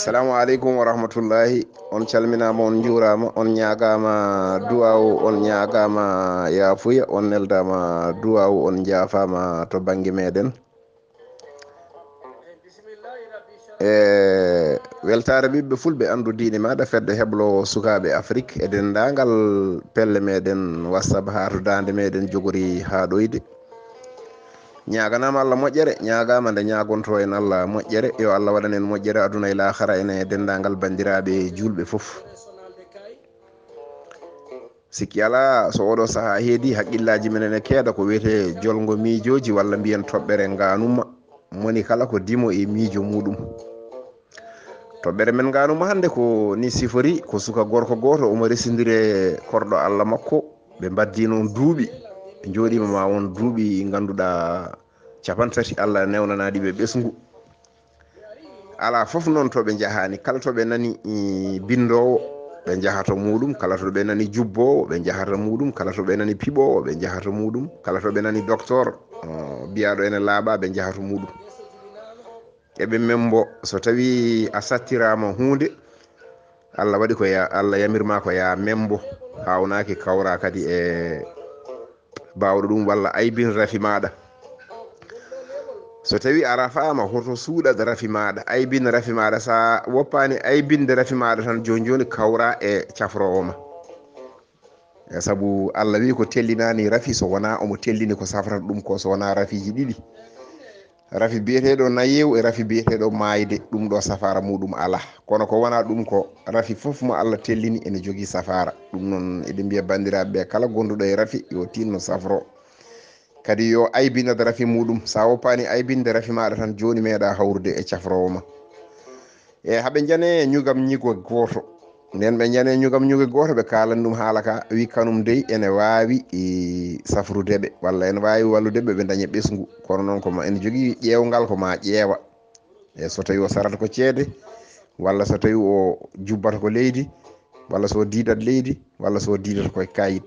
assalamu aleykum wa rahmatullahi. On calminama, on juurama, on ñagama duwawu, on ñagama yafuya, on neldama duwawu, on jaafama to banggue meɗen. Weltaare ɓiɓɓe fulɓe andu diine maɗa fedde heblo sukaɓe Afrique e dendagal pelle meɗen WhatsApp ha to dande meɗen jogori ha ɗoyde. ñaganama Allah moƴƴere, ñagama nde ñagonto en Allah moƴƴere, yo Allah waɗan en moƴƴere aduna e lahara ene dendagal bandiraɓe julɓe foof. sikki ala so oɗo saaha heedi haqqillaji men ene keeɗa ko wiyete jolgo miijoji walla mbiyen toɓɓere ngaanuuma, moni kala ko dimo e miijo muɗum. toɓɓere men ngaanuuma hannde ko ni sifori ko suka gorko goto omo resindire korɗo Allah makko, ɓe mbaddi noon duuɓi, ɓe jooɗima ma won duuɓi ganduɗa 30 Allah newnanaɗi ɓe ɓesgu. ala foof noon toɓe jahani, kala toɓe nani bindowo ɓe jahato muɗum, kala to ɓe nani jubbowo ɓe jahata muɗum, kala to ɓe nani piɓowo ɓe jahata muɗum, kala to ɓe nani docteur biyaɗo ene laaɓa ɓe jahata muɗum. eɓe membo so tawi a sattirama hunde, Allah waɗi ko Allah yamirma ko ya membo, hawnaki kawra kadi e bawɗo ɗum walla aybin rafi maɗa. so tawi a rafama hoto suuɗat rafi maɗa, aybin rafi maɗa, sa woppani aybinde rafi maɗa tan joni joni kawra e cafrowo ma. e saabu Allah wi ko tellinani rafi so wona omo tellini ko safrata ɗum ko, so wona rafiji ɗiɗi, rafi biyeteɗo nayew e rafi biyeteɗo mayde, ɗum ɗo safara muɗum ala. kono ko wona ɗum ko rafi foof mo Allah tellini ene jogui safara. ɗum noon eɗen mbiya bandiraɓeɓe kala gonduɗo e rafi yo tinno safro, kadi yo aybinat rafi muɗum. sa woppani aybinde rafi maɗa tan joni meeɗa hawrude e cafrowo ma. haɓe jane ñugam ñigo goto, nden ɓe jane ñugam ñigo goto ɓe kalani ɗum haala ka, wi kanum dey ene wawi safrudeɓe walla ene wawi walludeɓe ɓe daña ɓesgu, kono noon koma ene jogui ƴewgal ko ma ƴeewa. so tawi o sarata ko ceede, walla so tawi o jubbata ko leydi, walla so diidat leydi, walla so diidata koye kayit.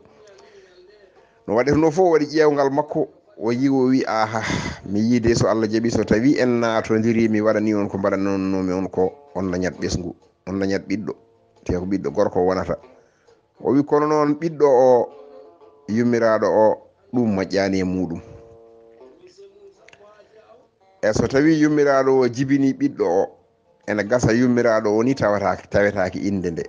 no waɗetno fof waɗi ƴewgal makko, o yi o wi aha mi yiide so Allah jaaɓi, so tawi en natodiri mi waɗani on ko mbaɗannomi on ko, on dañat ɓesgu, on dañat ɓiɗɗo, te ko ɓiɗɗo gorko wonata. o wi kono noon ɓiɗɗo o yummiraɗo o ɗum moƴƴani e muɗum. so tawi yummiraɗo o jibini ɓiɗɗo o, ene gasa yummiraɗo o ni tawetake inde nde.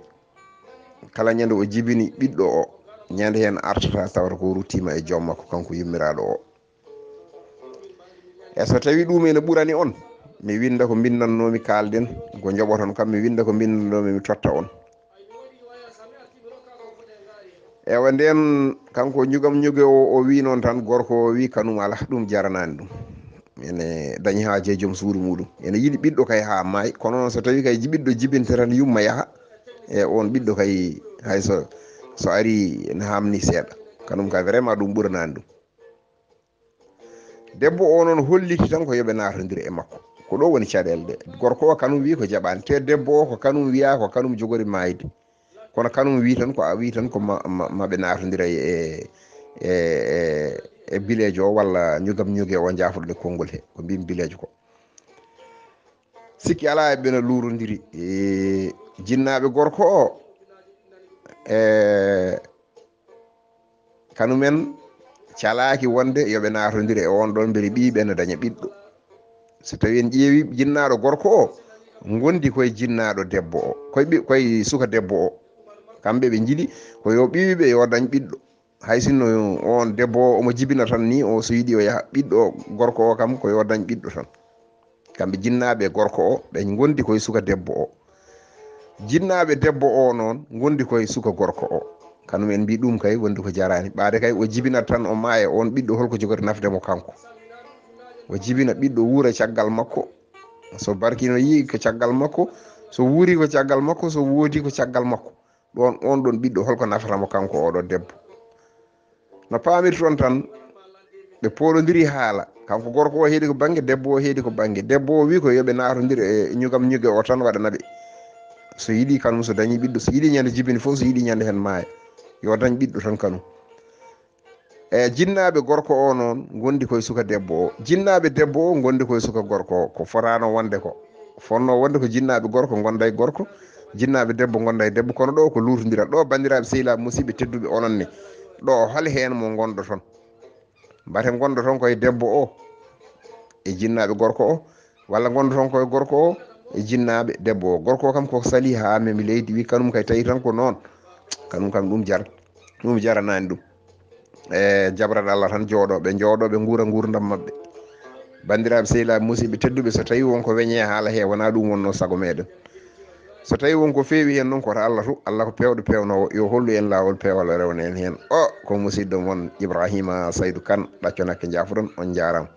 kala ñande o jibini ɓiɗɗo o, ñande hen artata tawata ko ruttima e joom makko kanko yummiraɗo o. so tawi ɗum ene ɓurani on, mi winda ko bindannoomi kalden ko joɓoton kam, mi winda ko bindannoomi mi totta on. ewa nden kanko ñugam ñuge o wi noon tan, gorko o wi kanum ala ɗum jaranani ɗum, ene dañi haaji e joom suudu muɗum, ene yiiɗi ɓiɗɗo kay ha maayi. kono noon so tawi kay ɓiɗɗo jibinte tan yumma yaaha, on ɓiɗɗo kay hay so ari ne hamni seeɗa, kanum ka vraiment ɗum ɓuranani ɗum. debbo o noon holliti tan ko yoɓe natodira e makko, ko ɗo woni caɗele ɗe. gorko o kanum wi ko jaɓani, te debbo o ko kanum wiya ko kanum jogori mayde, kono kanum wi tan ko a wi tan ko maɓe natodira e bilejo o walla ñugam ñugue o jafoɗo konngol he, ko mbimi bilejo ko. sikki ala eɓe no lurodiri jinnaɓe gorko o kanumen calaki wonde yoɓe natodira e on ɗon beele ɓiɓe ne daña ɓiɗɗo. so tawi en ƴeewi jinnaɗo gorko o gondi koye jinnaɗo debbo o, koye suka debbo o, kamɓe ɓe jiiɗi ko yo ɓiɓe yo dañ ɓiɗɗo. hay sinno on debbo o omo jibina tan ni, o so yiiɗi o yaaha ɓiɗɗo gorko o kam ko yo dañ ɓiɗɗo tan. kamɓe jinnaɓe gorko o ɓe gondi koye suka debbo o. jinnaɓe debbo o noon gondi koye suka gorko o, kanum en mbi ɗum kay wondi ko jarani. ɓaade kay o jibinat tan o maaya, on ɓiɗɗo holko jogori nafdemo kanko. o jibina ɓiɗɗo wuura caggal makko, so barkino yi ko caggal makko, so wuuri ko caggal makko, so woodi ko caggal makko. on ɗon ɓiɗɗo holko nafatamo kanko oɗo debbo. no pamiri toon tan ɓe poɗodiri haala, kanko gorko o heedi ko banggue, debbo o heedi ko banggue. debbo o wi ko yoɓe natodira e ñugam ñugue o tan waɗanaɓe, so yiiɗi kanum so dañi ɓiɗɗo, so yiiɗi ñande jibini fof, so yiiɗi ñande hen maaya, yo dañ ɓiɗɗo tan kanum. jinnaɓe gorko o noon gondi koye suka debbo o, jinnaɓe debbo o gondi koye suka gorko o. ko fotano wonde ko fonno wonde ko jinnaɓe gorko gonda e gorko, jinnaɓe debbo gonda e debbo, kono ɗo ko lutodira ɗo bandiraɓe sehilaɓe musidɓe tedduɓe onon ne ɗo hol hen mo gondo toon mbate gondo toon koye debbo o e jinnaɓe gorko o, walla gondo toon koye gorko o e jinnaɓe debbo o. Gorko o kam koko sali ha memi leydi wi kanum kay tawi tan ko noon, kanum kam ɗum jaranani ɗum e jabrata Allah tan jooɗoɓe guura gurdam mabɓe. bandiraɓe sehilaɓe musidɓe tedduɓe, so tawi wonko weñe haala he wona ɗum wonno saago meɗen. So tawi wonko feewi hen noon koto Allah to, Allah ko pewɗo pewnowo, yo hollu en lawol pewal rewna en hen. O ko musidɗo moon Ibrahima Saydu Kan ɗacconakke jafuɗon, on jarama.